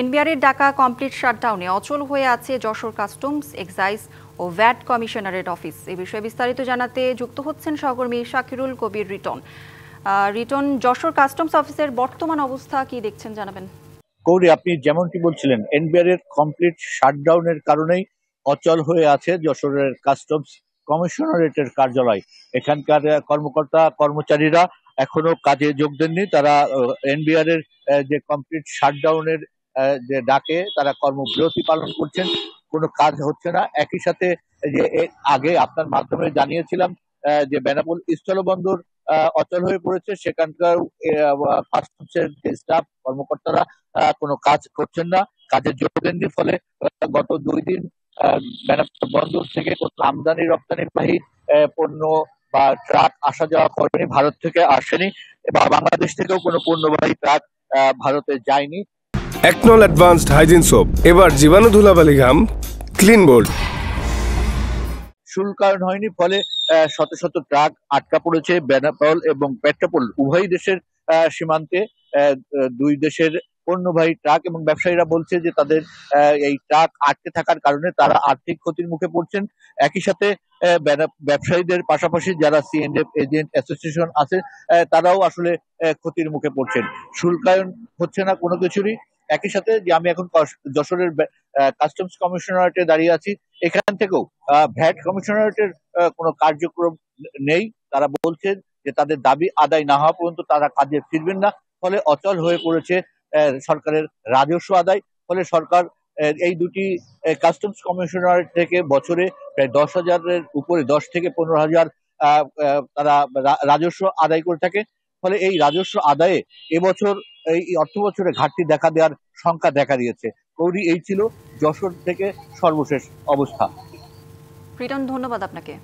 এনবিআরের ডাকা কমপ্লিট শাটডাউনে অচল হয়ে আছে যশোর কাস্টমস, এক্সাইজ ও ভ্যাট কমিশনারের অফিস। এ বিষয়ে বিস্তারিত জানাতে যুক্ত হচ্ছেন সহকর্মী শাকিরুল কবির রিটন। রিটন, যশোর কাস্টমস অফিসের বর্তমান অবস্থা কি দেখছেন জানাবেন? কৌরি, আপনি যেমনটি বলছিলেন, এনবিআর এর কমপ্লিট শাটডাউনের কারণেই অচল হয়ে আছে যশোরের কাস্টমস কমিশনারেটের কার্যালয়। এখানকার কর্মকর্তা কর্মচারীরা এখনো কাজে যোগ দেননি। তারা এনবিআর এর যে কমপ্লিট শাটডাউনের যে ডাকে তারা কর্মবিরতি পালন করছেন। কোনো কাজ হচ্ছে না। একই সাথে যে আগে আপনার মাধ্যমে জানিয়েছিলাম যে বেনাপোল স্থলবন্দর অচল হয়ে পড়েছে। সেখানকার কাস্টমসের যে স্টাফ কর্মকর্তারা কোনো কাজ করছেন না, কাজে যোগ দেননি। ফলে গত 2 দিন বেনাপোল বন্দর থেকে কোনো আমদানি রপ্তানিবাহী পণ্য বা ট্রাক আসা যাওয়া করেনি, ভারত থেকে আসেনি বা বাংলাদেশ থেকেও কোনো পণ্যবাহী ট্রাক ভারতে যায়নি। একনল অ্যাডভান্সড হাইজিন সোপ, এবার জীবাণু ধুলাবালি ঘাম ক্লিন বোল্ড। শুল্কায়ন হয়নি, ফলে শত শত ট্রাক আটকা পড়েছে বেনাপোল এবং পেট্রাপোল উভয় দেশের সীমান্তে। দুই দেশের পণ্যবাহী ট্রাক এবং ব্যবসায়ীরা বলছে যে তাদের এই ট্রাক আটকে থাকার কারণে তারা আর্থিক ক্ষতির মুখে পড়ছেন। একই সাথে ব্যবসায়ীদের পাশাপাশি যারা সিএনএফ এজেন্ট অ্যাসোসিয়েশন আছে তারাও আসলে ক্ষতির মুখে পড়ছেন। শুল্কায়ন হচ্ছে না কোনো কিছুরই। একই সাথে যে আমি এখন যশোরের কাস্টমস কমিশনারেটে দাঁড়িয়ে আছি, এখান থেকেও ভ্যাট কমিশনারেটের কোনো কার্যক্রম নেই। তারা বলছেন যে তাদের দাবি আদায় না হওয়া পর্যন্ত তারা কাজে ফিরবেন না। ফলে অচল হয়ে পড়েছে সরকারের রাজস্ব আদায়। ফলে সরকার এই দুটি কাস্টমস কমিশনারেট থেকে বছরে প্রায় 10,000-এর উপরে, 10 থেকে 15,000 তারা রাজস্ব আদায় করে থাকে। ফলে এই রাজস্ব আদায়ে এবছর এই অর্থ বছরে ঘাটতি দেখা দেওয়ার সংখ্যা দেখা দিয়েছে। গৌরী, এই ছিল যশোর থেকে সর্বশেষ অবস্থা। রিটন, ধন্যবাদ আপনাকে।